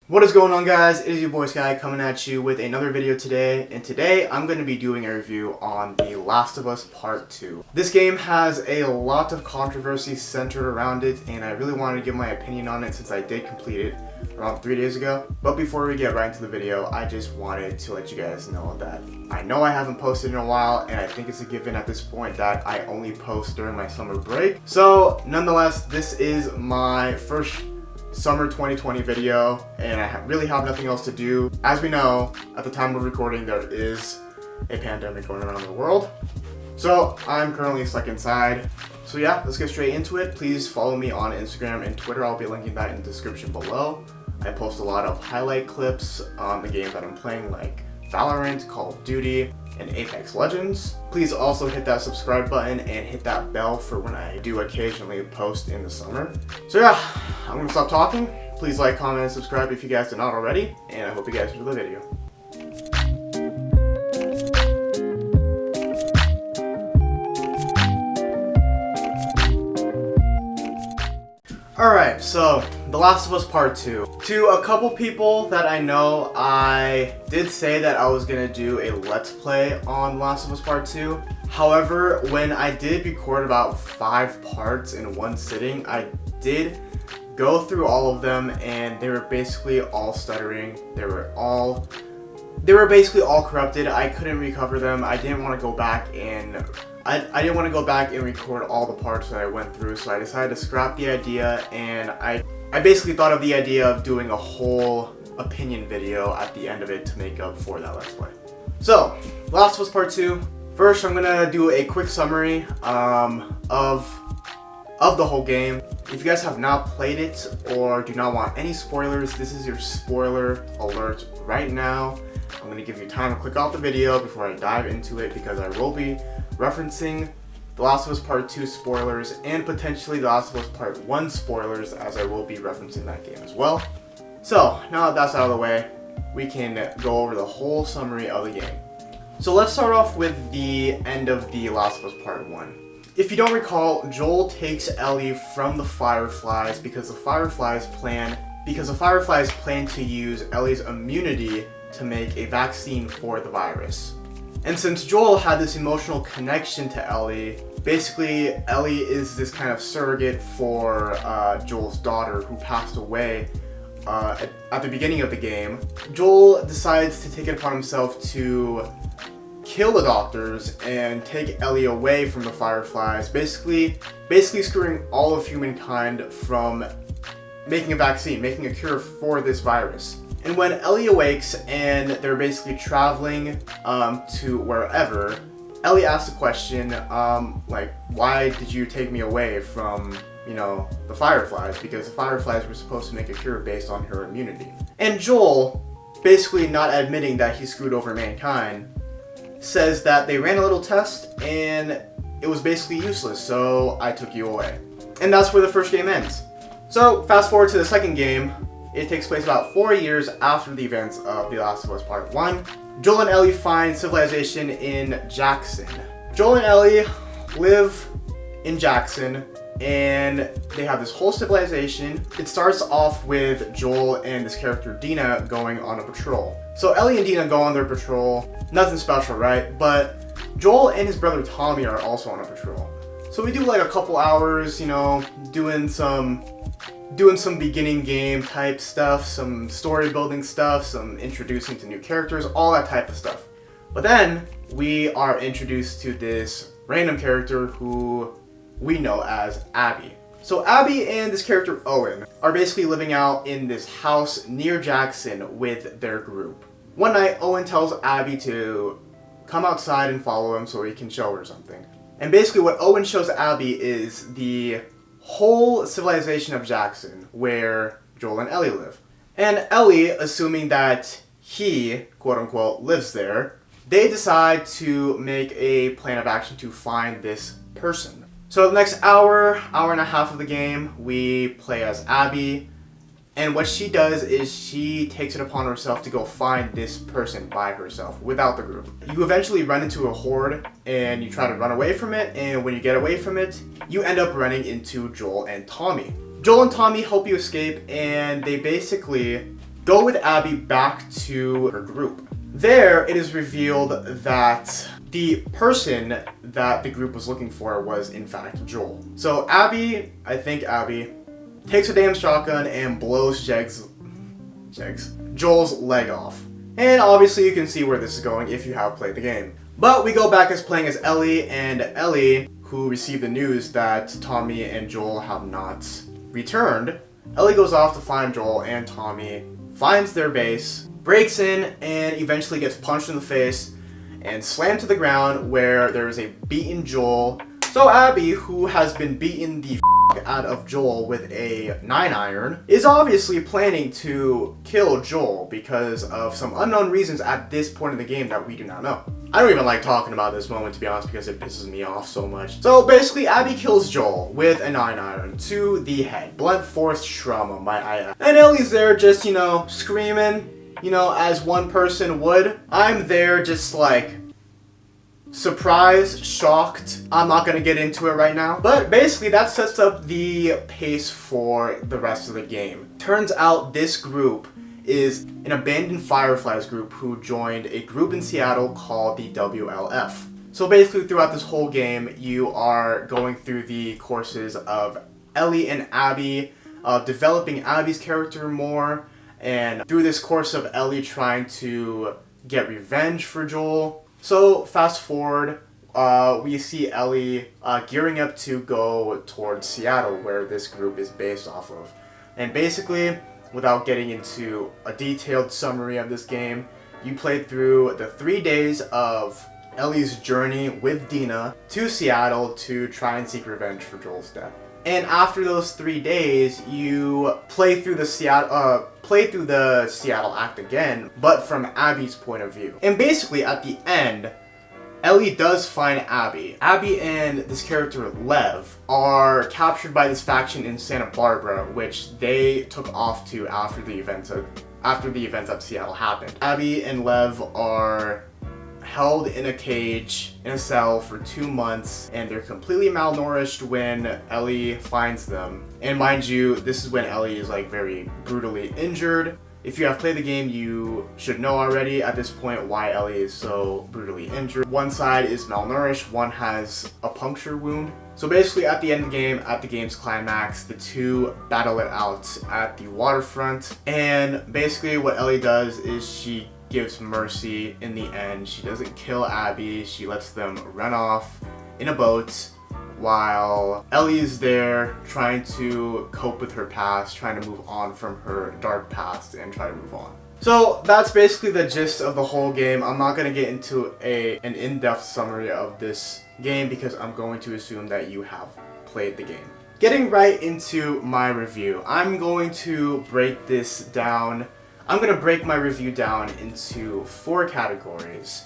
What is going on, guys? It is your boy Sky coming at you with another video today, and today I'm going to be doing a review on The Last of Us Part 2. This game has a lot of controversy centered around it, and I really wanted to give my opinion on it since I did complete it around 3 days ago. But before we get right into the video, I just wanted to let you guys know that I know I haven't posted in a while, and I think it's a given at this point that I only post during my summer break. So nonetheless, this is my first summer 2020 video, and I really have nothing else to do. As we know, at the time of recording, there is a pandemic going around the world. So I'm currently stuck inside. So yeah, let's get straight into it. Please follow me on Instagram and Twitter. I'll be linking that in the description below. I post a lot of highlight clips on the games that I'm playing, like Valorant, Call of Duty, and Apex Legends. Please also hit that subscribe button and hit that bell for when I do occasionally post in the summer. So yeah, I'm gonna stop talking. Please like, comment, and subscribe if you guys did not already, and I hope you guys enjoy the video. Alright, so The Last of Us Part 2. To a couple people that I know, I did say that I was gonna do a Let's Play on The Last of Us Part 2. However, when I did record about 5 parts in one sitting, I did go through all of them, and they were basically all stuttering. They were basically all corrupted. I couldn't recover them. I didn't want to go back and I didn't want to go back and record all the parts that I went through, so I decided to scrap the idea, and I basically thought of the idea of doing a whole opinion video at the end of it to make up for that Let's Play. So, Last of Us Part 2. First, I'm gonna do a quick summary of the whole game. If you guys have not played it or do not want any spoilers, this is your spoiler alert right now. I'm going to give you time to click off the video before I dive into it, because I will be referencing The Last of Us Part 2 spoilers and potentially The Last of Us Part 1 spoilers, as I will be referencing that game as well. So now that that's out of the way, we can go over the whole summary of the game. So let's start off with the end of The Last of Us Part 1. If you don't recall, Joel takes Ellie from the Fireflies because the Fireflies plan to use Ellie's immunity to make a vaccine for the virus. And since Joel had this emotional connection to Ellie, basically Ellie is this kind of surrogate for Joel's daughter, who passed away at the beginning of the game. Joel decides to take it upon himself to kill the doctors and take Ellie away from the Fireflies, basically screwing all of humankind from making a vaccine, making a cure for this virus. And when Ellie awakes and they're basically traveling to wherever, Ellie asks the question, like, why did you take me away from, the Fireflies? Because the Fireflies were supposed to make a cure based on her immunity. And Joel, basically not admitting that he screwed over mankind, says that they ran a little test and it was basically useless, so I took you away. And that's where the first game ends. So fast forward to the second game. It takes place about 4 years after the events of The Last of Us Part 1. Joel and Ellie find civilization in Jackson. Joel and Ellie live in Jackson, and they have this whole civilization. It starts off with Joel and this character Dina going on a patrol. So Ellie and Dina go on their patrol. Nothing special, right? But Joel and his brother Tommy are also on a patrol. So we do like a couple hours, doing some beginning game type stuff, some story building stuff, some introducing to new characters, all that type of stuff. But then we are introduced to this random character who we know as Abby. So Abby and this character Owen are basically living out in this house near Jackson with their group. One night, Owen tells Abby to come outside and follow him so he can show her something. And basically what Owen shows Abby is the whole civilization of Jackson, where Joel and Ellie live. And Ellie, assuming that he, quote-unquote, lives there, they decide to make a plan of action to find this person. So the next hour and a half of the game, we play as Abby, and what she does is she takes it upon herself to go find this person by herself, without the group. You eventually run into a horde, and you try to run away from it, and when you get away from it, you end up running into Joel and Tommy. Joel and Tommy help you escape, and they basically go with Abby back to her group. There, it is revealed that the person that the group was looking for was in fact Joel. So Abby, I think Abby, takes a damn shotgun and blows Joel's leg off. And obviously you can see where this is going if you have played the game. But we go back as playing as Ellie, and Ellie, who received the news that Tommy and Joel have not returned, Ellie goes off to find Joel, and Tommy finds their base, breaks in, and eventually gets punched in the face and slammed to the ground where there is a beaten Joel. So Abby, who has been beaten the out of Joel with a 9-iron, is obviously planning to kill Joel because of some unknown reasons at this point in the game that we do not know. I don't even like talking about this moment, to be honest, because it pisses me off so much. So basically, Abby kills Joel with a 9-iron to the head. Blunt force trauma, might I add. And Ellie's there just, you know, screaming, you know, as one person would. I'm there just like surprised, shocked. I'm not gonna get into it right now. But basically that sets up the pace for the rest of the game. Turns out this group is an abandoned Fireflies group who joined a group in Seattle called the WLF. So basically throughout this whole game, you are going through the courses of Ellie and Abby, developing Abby's character more, and through this course of Ellie trying to get revenge for Joel. So fast forward, we see Ellie gearing up to go towards Seattle, where this group is based off of. And basically, without getting into a detailed summary of this game, you play through the 3 days of Ellie's journey with Dina to Seattle to try and seek revenge for Joel's death. And after those 3 days, you play through the Seattle act again, but from Abby's point of view. And basically, at the end, Ellie does find Abby. Abby and this character, Lev, are captured by this faction in Santa Barbara, which they took off to after the events of Seattle happened. Abby and Lev are held in a cage, in a cell for 2 months, and they're completely malnourished when Ellie finds them. And mind you, this is when Ellie is like very brutally injured. If you have played the game, you should know already at this point why Ellie is so brutally injured. One side is malnourished, one has a puncture wound. So basically at the end of the game, at the game's climax, the two battle it out at the waterfront. And basically what Ellie does is she gives mercy in the end. She doesn't kill Abby, she lets them run off in a boat while Ellie is there trying to cope with her past, trying to move on from her dark past and try to move on. So that's basically the gist of the whole game. I'm not going to get into an in-depth summary of this game because I'm going to assume that you have played the game. Getting right into my review, I'm going to break this down. I'm going to break my review down into 4 categories.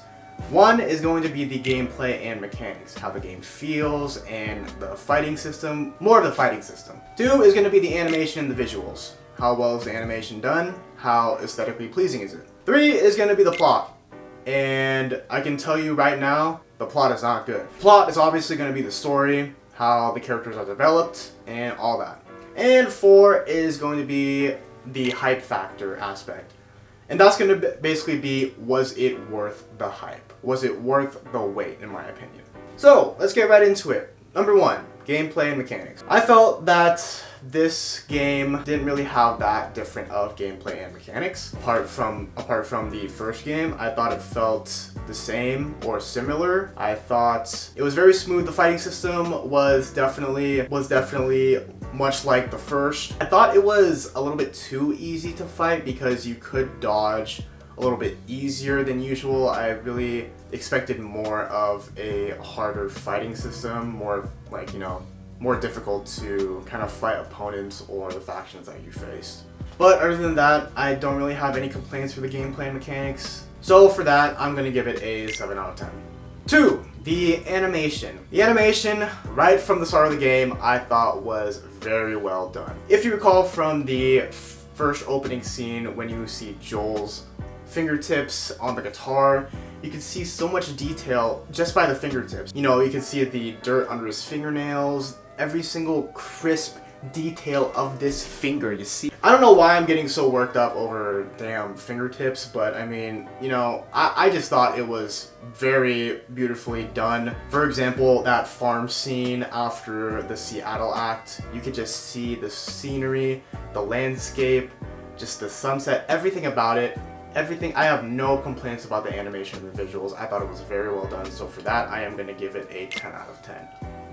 1 is going to be the gameplay and mechanics, how the game feels, and the fighting system, more of the fighting system. 2 is going to be the animation and the visuals. How well is the animation done? How aesthetically pleasing is it? 3 is going to be the plot. And I can tell you right now, the plot is not good. Plot is obviously going to be the story, how the characters are developed, and all that. And 4 is going to be the hype factor aspect. And that's going to basically be, was it worth the hype? Was it worth the wait, in my opinion? So, let's get right into it. Number 1, gameplay and mechanics. I felt that this game didn't really have that different of gameplay and mechanics. Apart from the first game, I thought it felt the same or similar. I thought it was very smooth. The fighting system was definitely much like the first. I thought it was a little bit too easy to fight because you could dodge a little bit easier than usual. I really expected more of a harder fighting system, more like, you know, more difficult to kind of fight opponents or the factions that you faced. But other than that, I don't really have any complaints for the gameplay and mechanics. So for that, I'm gonna give it a 7 out of 10. 2, the animation. The animation, right from the start of the game, I thought was very well done. If you recall from the first opening scene when you see Joel's fingertips on the guitar, you can see so much detail just by the fingertips. You know, you can see the dirt under his fingernails, every single crisp detail of this finger, you see. I don't know why I'm getting so worked up over damn fingertips, but I mean, you know, I just thought it was very beautifully done. For example, that farm scene after the Seattle act, you could just see the scenery, the landscape, just the sunset, everything about it. Everything, I have no complaints about the animation and the visuals. I thought it was very well done, so for that, I am going to give it a 10 out of 10.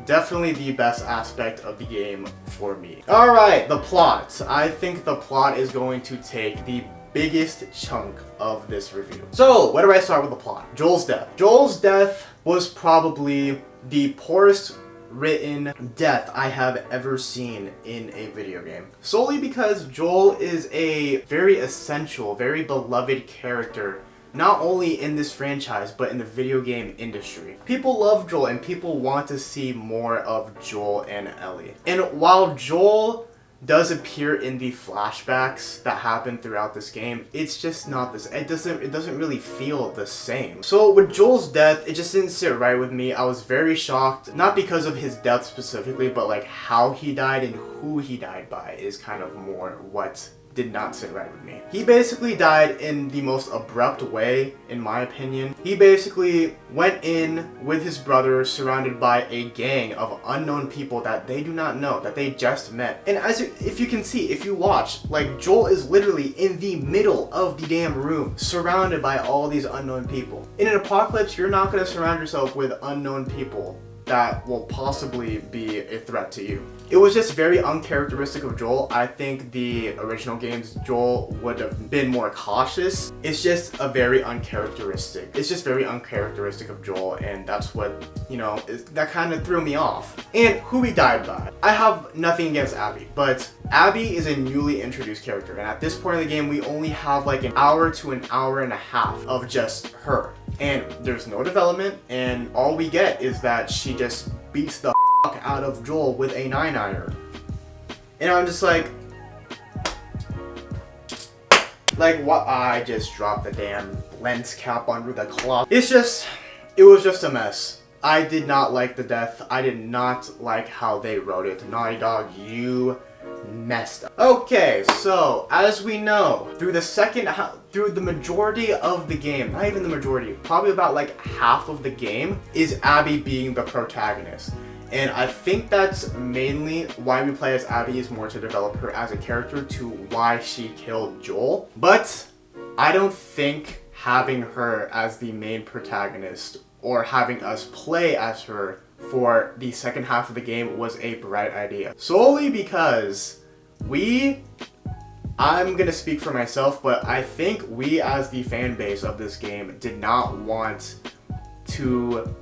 Definitely the best aspect of the game for me. Alright, the plot. I think the plot is going to take the biggest chunk of this review. So, where do I start with the plot? Joel's death. Joel's death was probably the poorest written death I have ever seen in a video game. Solely because Joel is a very essential, very beloved character, not only in this franchise, but in the video game industry. People love Joel and people want to see more of Joel and Ellie. And while Joel does appear in the flashbacks that happen throughout this game, it's just not this. It doesn't really feel the same. So with Joel's death, it just didn't sit right with me. I was very shocked, not because of his death specifically, but like how he died and who he died by is kind of more what did not sit right with me. He basically died in the most abrupt way, in my opinion. He basically went in with his brother, surrounded by a gang of unknown people that they do not know, that they just met. And if you can see, if you watch, like Joel is literally in the middle of the damn room, surrounded by all these unknown people. In an apocalypse, you're not going to surround yourself with unknown people that will possibly be a threat to you. It was just very uncharacteristic of Joel. I think the original games, Joel would have been more cautious. It's just a very uncharacteristic. It's just very uncharacteristic of Joel, and that's what, you know, that kind of threw me off. And who he died by. I have nothing against Abby, but Abby is a newly introduced character, and at this point in the game, we only have like an hour to an hour and a half of just her. And there's no development, and all we get is that she just beats the fuck out of Joel with a 9-iron. And I'm just like what? I just dropped the damn lens cap under the cloth. It was just a mess. I did not like the death. I did not like how they wrote it. Naughty Dog, you messed up. Okay, so as we know, through the majority of the game, not even the majority, probably about like half of the game, is Abby being the protagonist. And I think that's mainly why we play as Abby, is more to develop her as a character to why she killed Joel. But I don't think having her as the main protagonist or having us play as her for the second half of the game was a bright idea. Solely because I'm gonna speak for myself, but I think we as the fan base of this game did not want to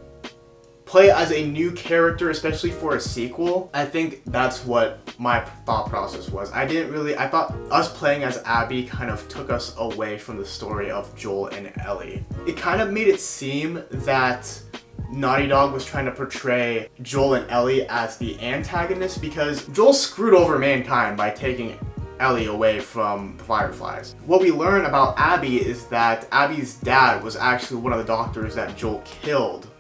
play as a new character, especially for a sequel. I think that's what my thought process was. I thought us playing as Abby kind of took us away from the story of Joel and Ellie. It kind of made it seem that Naughty Dog was trying to portray Joel and Ellie as the antagonist, because Joel screwed over mankind by taking Ellie away from the Fireflies. What we learn about Abby is that Abby's dad was actually one of the doctors that Joel killed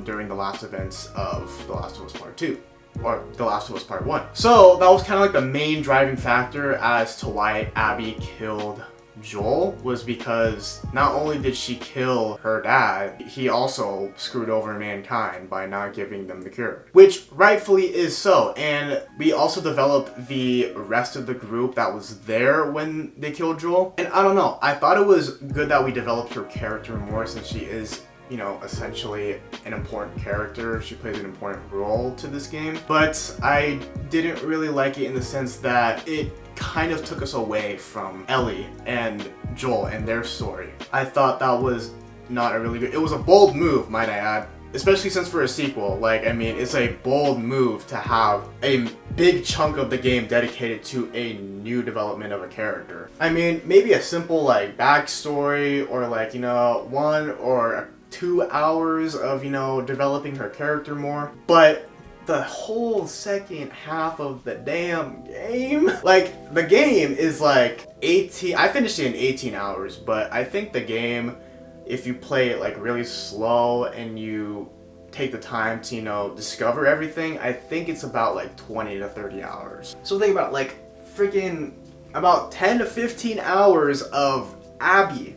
during the last events of The Last of Us Part 2. Or The Last of Us Part 1. So that was kind of like the main driving factor as to why Abby killed Joel, was because not only did she kill her dad, he also screwed over mankind by not giving them the cure. Which rightfully is so, and we also developed the rest of the group that was there when they killed Joel. And I don't know, I thought it was good that we developed her character more, since she is, you know, essentially an important character. She plays an important role to this game. But I didn't really like it in the sense that it kind of took us away from Ellie and Joel and their story. I thought that was not a really good, it was a bold move, might I add. Especially since for a sequel, like, I mean, it's a bold move to have a big chunk of the game dedicated to a new development of a character. I mean, maybe a simple, like, backstory, or like, you know, 1 or 2 hours of, you know, developing her character more. But the whole second half of the damn game, like, the game is like 18, I finished it in 18 hours, but I think the game, if you play it like really slow and you take the time to, you know, discover everything, I think it's about like 20 to 30 hours. So think about like freaking about 10 to 15 hours of Abby.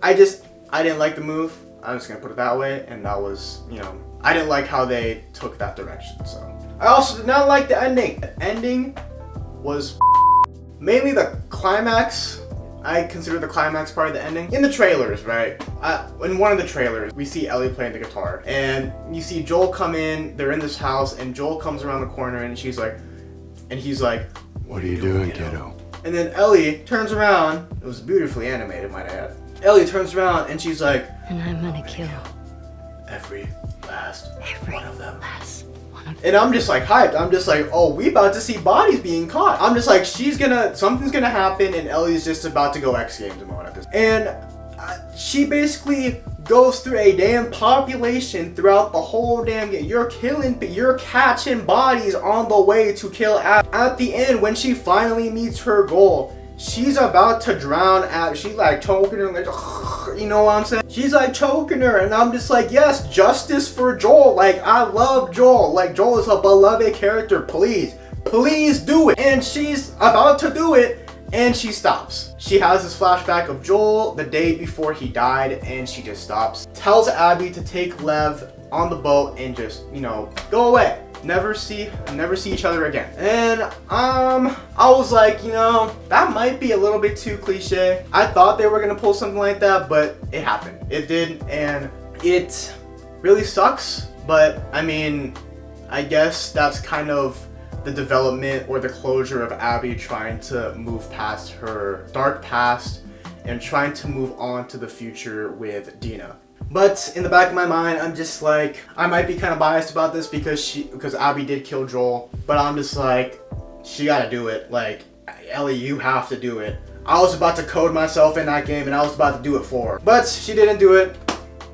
I didn't like the move. I'm just gonna put it that way, and that was, you know, I didn't like how they took that direction. So I also did not like the ending. The ending was mainly the climax. I consider the climax part of the ending. In the trailers, right? In one of the trailers, we see Ellie playing the guitar, and you see Joel come in. They're in this house, and Joel comes around the corner, and he's like, "What are you doing, kiddo?" And then Ellie turns around. It was beautifully animated, might I add. Ellie turns around, and she's like, "And I'm gonna kill every last one of them." one. And I'm just like hyped. I'm just like, oh, we about to see bodies being caught. I'm just like, something's gonna happen, and Ellie's just about to go X Games mode at this. And she basically goes through a damn population throughout the whole damn game. You're catching bodies on the way to kill Abby. At the end, when she finally meets her goal, she's about to drown Abby. She's like choking her, like, you know what I'm saying? She's like choking her, and I'm just like, yes, justice for Joel. Like, I love Joel. Like, Joel is a beloved character. Please do it. And she's about to do it, and she stops. She has this flashback of Joel the day before he died, and she just stops. Tells Abby to take Lev on the boat and just, you know, go away. Never see each other again. And I was like, you know, that might be a little bit too cliche. I thought they were gonna pull something like that, but it happened. It did, and it really sucks. But I mean, I guess that's kind of the development or the closure of Abby trying to move past her dark past and trying to move on to the future with Dina. But in the back of my mind, I'm just like, I might be kind of biased about this because Abby did kill Joel, but I'm just like, she gotta do it. Like, Ellie, you have to do it. I was about to code myself in that game, and I was about to do it for her, but she didn't do it.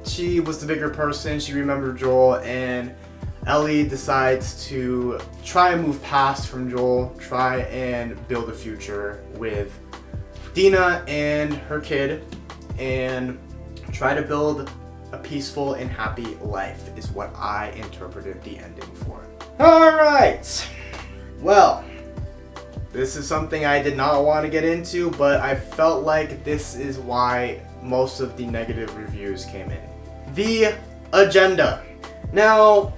She was the bigger person. She remembered Joel, and Ellie decides to try and move past from Joel, try and build a future with Dina and her kid, and try to build a peaceful and happy life is what I interpreted the ending for. Alright, well, this is something I did not want to get into, but I felt like this is why most of the negative reviews came in. The agenda. Now,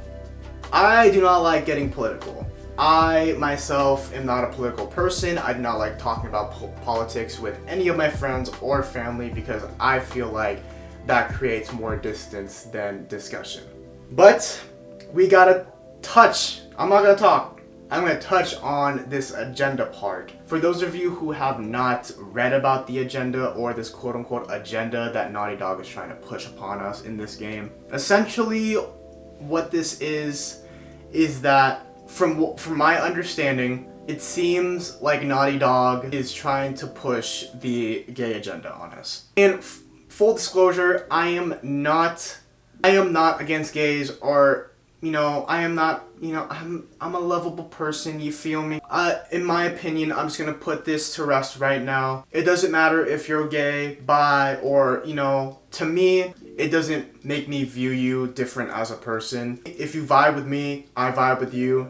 I do not like getting political. I myself am not a political person. I do not like talking about politics with any of my friends or family because I feel like that creates more distance than discussion. But we gotta touch. I'm not gonna talk. I'm gonna touch on this agenda part. For those of you who have not read about the agenda or this quote-unquote agenda that Naughty Dog is trying to push upon us in this game, essentially what this is that from my understanding, it seems like Naughty Dog is trying to push the gay agenda on us. And full disclosure, I am not against gays, or, you know, I am not, you know, I'm a lovable person, you feel me? In my opinion, I'm just gonna put this to rest right now. It doesn't matter if you're gay, bi, or, you know, to me, it doesn't make me view you different as a person. If you vibe with me, I vibe with you.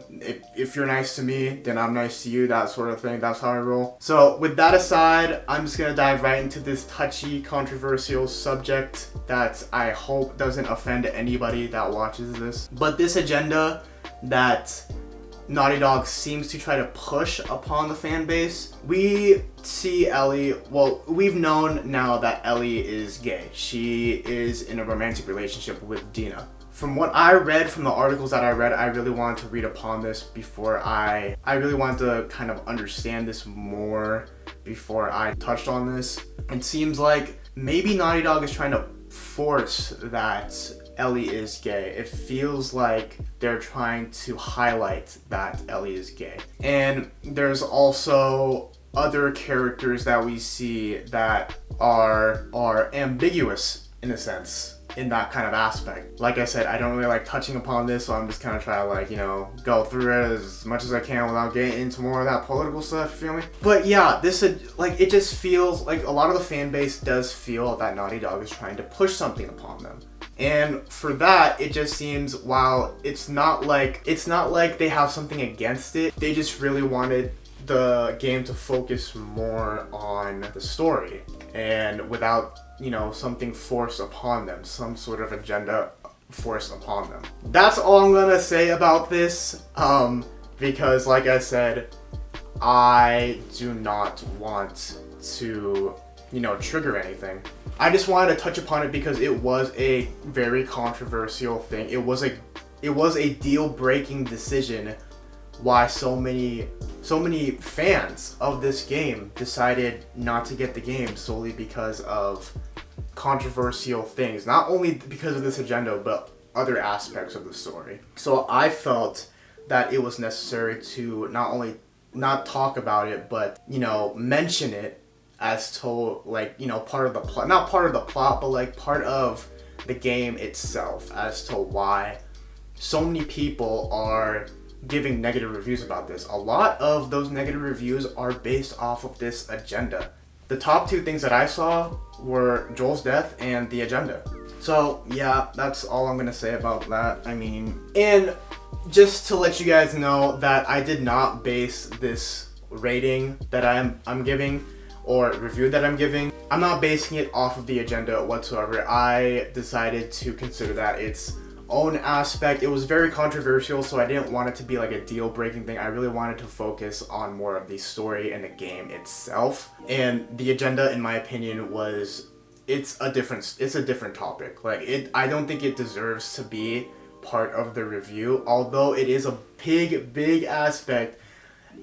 If you're nice to me, then I'm nice to you, that sort of thing. That's how I roll. So with that aside, I'm just gonna dive right into this touchy, controversial subject that I hope doesn't offend anybody that watches this. But this agenda that Naughty Dog seems to try to push upon the fan base. We see Ellie, well, we've known now that Ellie is gay. She is in a romantic relationship with Dina. From what I read, from the articles that I read, I really wanted to read upon this before I really wanted to kind of understand this more before I touched on this. It seems like maybe Naughty Dog is trying to force that Ellie is gay. It feels like they're trying to highlight that Ellie is gay. And there's also other characters that we see that are ambiguous in a sense in that kind of aspect. Like I said, I don't really like touching upon this, so I'm just kind of trying to, like, you know, go through it as much as I can without getting into more of that political stuff, you feel me? But yeah, this, like, it just feels like a lot of the fan base does feel that Naughty Dog is trying to push something upon them. And for that, it just seems, while it's not like they have something against it, they just really wanted the game to focus more on the story and without, something forced upon them, some sort of agenda forced upon them. That's all I'm gonna say about this, because like I said, I do not want to, trigger anything. I just wanted to touch upon it because it was a very controversial thing. It was a deal-breaking decision why so many fans of this game decided not to get the game solely because of controversial things. Not only because of this agenda, but other aspects of the story. So I felt that it was necessary to not only not talk about it, but, mention it as to, part of the plot. Not part of the plot, but, part of the game itself as to why so many people are giving negative reviews about this. A lot of those negative reviews are based off of this agenda. The top two things that I saw were Joel's death and the agenda. So yeah, that's all I'm gonna say about that. And just to let you guys know that I did not base this rating that I'm giving, or review that I'm giving, I'm not basing it off of the agenda whatsoever. I decided to consider that its own aspect. It was very controversial, so I didn't want it to be like a deal-breaking thing. I really wanted to focus on more of the story and the game itself. And the agenda, in my opinion, it's a different topic. I don't think it deserves to be part of the review. Although it is a big aspect,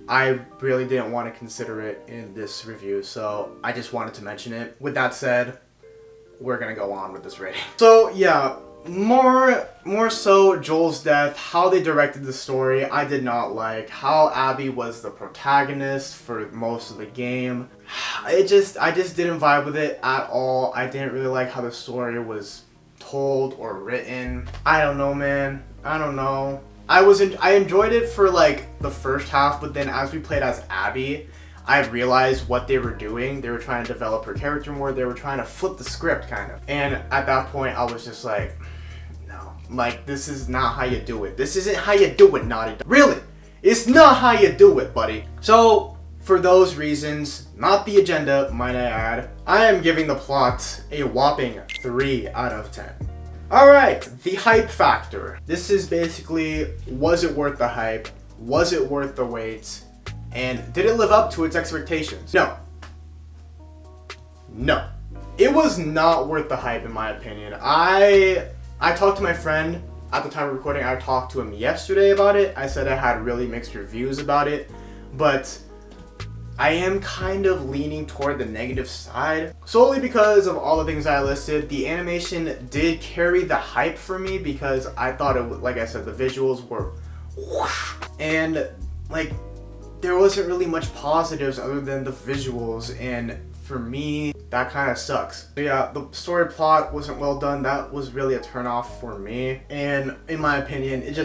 I really didn't want to consider it in this review, so I just wanted to mention it. With that said, we're gonna go on with this rating. So yeah, more so Joel's death, how they directed the story, I did not like. How Abby was the protagonist for most of the game, I just didn't vibe with it at all. I didn't really like how the story was told or written. I don't know, man. I don't know. I enjoyed it for the first half, but then as we played as Abby, I realized what they were doing. They were trying to develop her character more. They were trying to flip the script, kind of. And at that point, I was just like, no. This is not how you do it. This isn't how you do it, Naughty Dog. Really? It's not how you do it, buddy. So, for those reasons, not the agenda, might I add, I am giving the plot a whopping 3 out of 10. Alright, the hype factor. This is basically, was it worth the hype? Was it worth the wait? And did it live up to its expectations? No. No. It was not worth the hype, in my opinion. I talked to my friend at the time of recording. I talked to him yesterday about it. I said I had really mixed reviews about it, but I am kind of leaning toward the negative side, solely because of all the things I listed. The animation did carry the hype for me because I thought it would, like I said, the visuals were whoosh, and there wasn't really much positives other than the visuals, and for me, that kind of sucks. So yeah, the story plot wasn't well done. That was really a turnoff for me, and in my opinion, it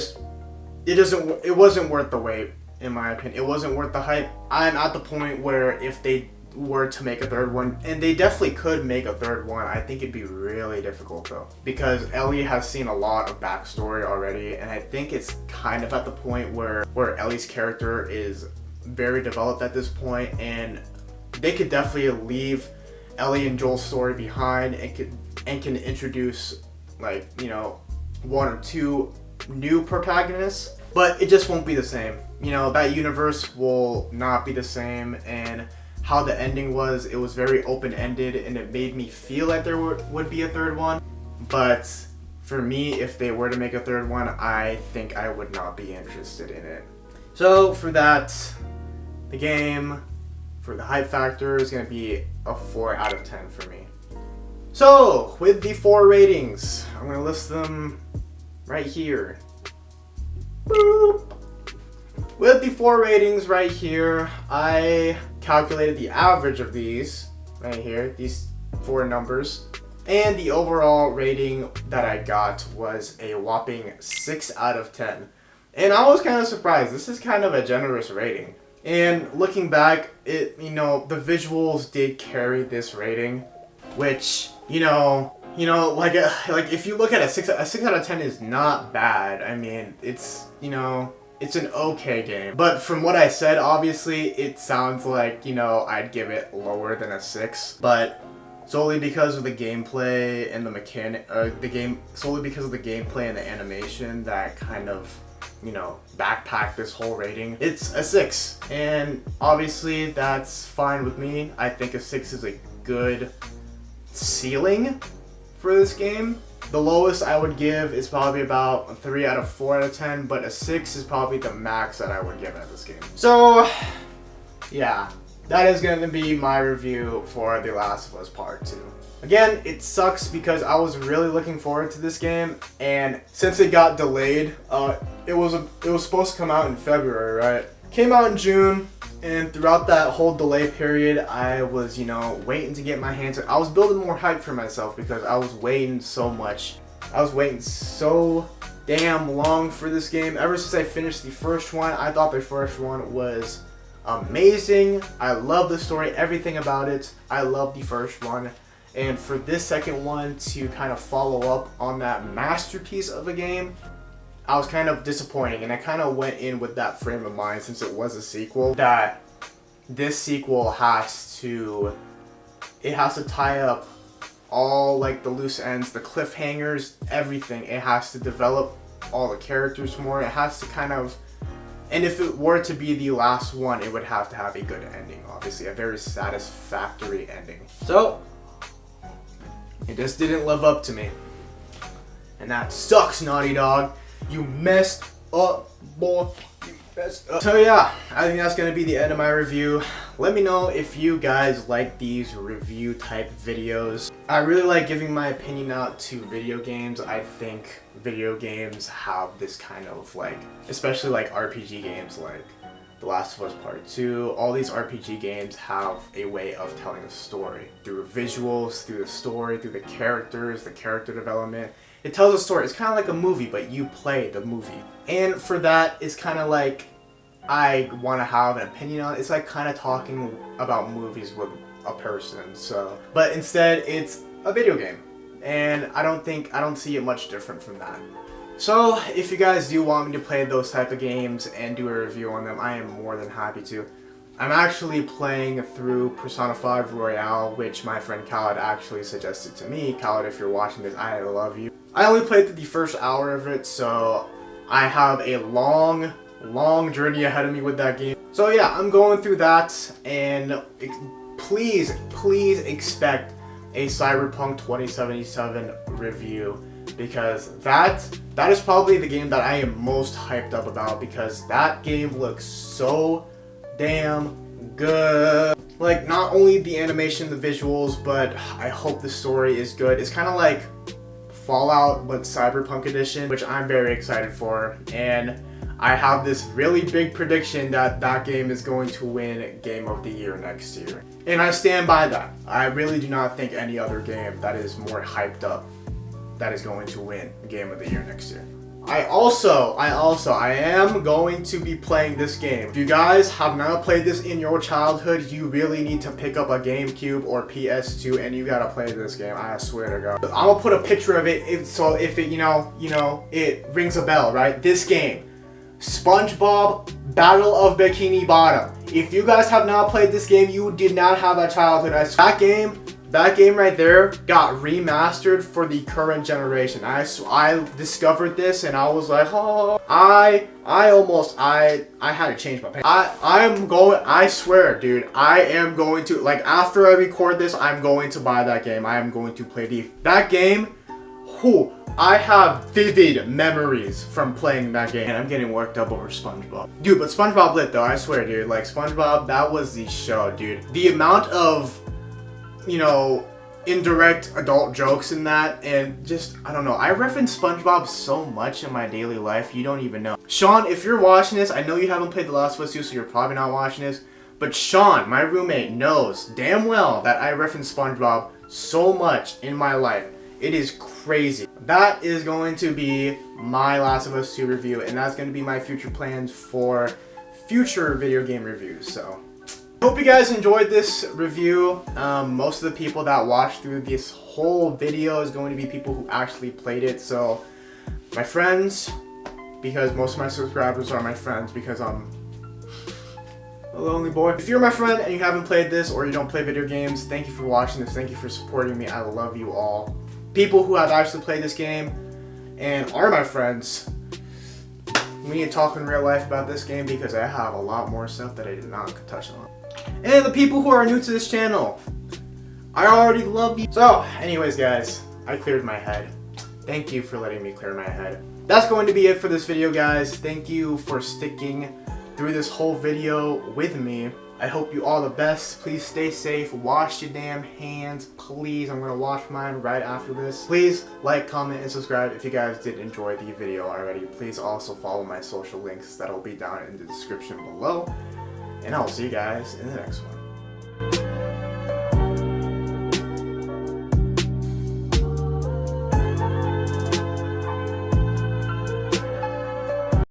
wasn't worth the wait. In my opinion, it wasn't worth the hype. I'm at the point where if they were to make a third one, and they definitely could make a third one, I think it'd be really difficult though, because Ellie has seen a lot of backstory already, and I think it's kind of at the point where Ellie's character is very developed at this point, and they could definitely leave Ellie and Joel's story behind and can introduce one or two new protagonists, but it just won't be the same. That universe will not be the same, and how the ending was, it was very open-ended, and it made me feel like there would be a third one. But for me, if they were to make a third one, I think I would not be interested in it. So for that, the game, for the hype factor, is going to be a 4 out of 10 for me. So, with the 4 ratings, I'm going to list them right here. Boop. With the 4 ratings right here, I calculated the average of these right here, these 4 numbers, and the overall rating that I got was a whopping 6 out of 10. And I was kind of surprised. This is kind of a generous rating. And looking back, the visuals did carry this rating, which, you know, like if you look at a 6 out of 10 is not bad. I mean, it's, you know, it's an okay game. But from what I said, obviously, it sounds like, you know, I'd give it lower than a 6. But solely because of the gameplay and the solely because of the gameplay and the animation that kind of, you know, backpack this whole rating, it's a 6. And obviously that's fine with me. I think a 6 is a good ceiling for this game. The lowest I would give is probably about a 3 out of 4 out of 10, but a 6 is probably the max that I would give at this game. So yeah, that is going to be my review for The Last of Us Part 2. Again, it sucks because I was really looking forward to this game, and since it got delayed, it was supposed to come out in February, right? Came out in June, and throughout that whole delay period, I was, you know, waiting to get my hands on. I was building more hype for myself because I was waiting so much. I was waiting so damn long for this game. Ever since I finished the first one, I thought the first one was amazing. I love the story, everything about it. I love the first one. And for this second one to kind of follow up on that masterpiece of a game, I was kind of disappointing, and I kind of went in with that frame of mind, since it was a sequel, that this sequel has to tie up all like the loose ends, the cliffhangers, everything. It has to develop all the characters more. It has to kind of, and if it were to be the last one, it would have to have a good ending, obviously, a very satisfactory ending. So it just didn't live up to me, and that sucks, Naughty Dog. You messed up, boy. You messed up. So yeah, I think that's gonna be the end of my review. Let me know if you guys like these review type videos. I really like giving my opinion out to video games. I think video games have this kind of like, especially like RPG games like The Last of Us Part 2, all these RPG games have a way of telling a story. Through visuals, through the story, through the characters, the character development. It tells a story. It's kind of like a movie, but you play the movie. And for that, it's kind of like I want to have an opinion on it. It's like kind of talking about movies with a person. So, but instead, it's a video game. And I don't see it much different from that. So, if you guys do want me to play those type of games and do a review on them, I am more than happy to. I'm actually playing through Persona 5 Royale, which my friend Khaled actually suggested to me. Khaled, if you're watching this, I love you. I only played through the first hour of it, so I have a long journey ahead of me with that game. So yeah, I'm going through that, and please expect a Cyberpunk 2077 review, because that is probably the game that I am most hyped up about, because that game looks so damn good. Like, not only the animation, the visuals, but I hope the story is good. It's kind of like Fallout but Cyberpunk edition, which I'm very excited for, and I have this really big prediction that that game is going to win Game of the Year next year, and I stand by that. I really do not think any other game that is more hyped up that is going to win Game of the Year next year. I am going to be playing this game. If you guys have not played this in your childhood, you really need to pick up a GameCube or PS2 and you gotta play this game. I swear to God. I'm gonna put a picture of it, so if it, you know, it rings a bell, right? This game, SpongeBob Battle of Bikini Bottom. If you guys have not played this game, you did not have a childhood. That game right there got remastered for the current generation. I discovered this and I was like, oh, I had to change my pants. I swear, dude, I am going to, like, after I record this, I'm going to buy that game. I am going to play that game. Whew, I have vivid memories from playing that game. And I'm getting worked up over SpongeBob. Dude, but SpongeBob lit though, I swear, dude. Like, SpongeBob, that was the show, dude. The amount of, you know, indirect adult jokes in that, and just, I don't know, I reference SpongeBob so much in my daily life, you don't even know. Sean, if you're watching this, I know you haven't played The Last of Us 2, so you're probably not watching this, but Sean, my roommate, knows damn well that I reference SpongeBob so much in my life. It is crazy. That is going to be my Last of Us 2 review, and that's going to be my future plans for future video game reviews, so Hope you guys enjoyed this review. Most of the people that watched through this whole video is going to be people who actually played it. So my friends, because most of my subscribers are my friends because I'm a lonely boy. If you're my friend and you haven't played this or you don't play video games, thank you for watching this. Thank you for supporting me. I love you all. People who have actually played this game and are my friends, we need to talk in real life about this game because I have a lot more stuff that I did not touch on. And the people who are new to this channel, I already love you. So anyways guys, I cleared my head. Thank you for letting me clear my head. That's going to be it for this video guys. Thank you for sticking through this whole video with me. I hope you all the best. Please stay safe. Wash your damn hands, please. I'm gonna wash mine right after this. Please like, comment, and subscribe if you guys did enjoy the video already. Please also follow my social links that'll be down in the description below. And I'll see you guys in the next one.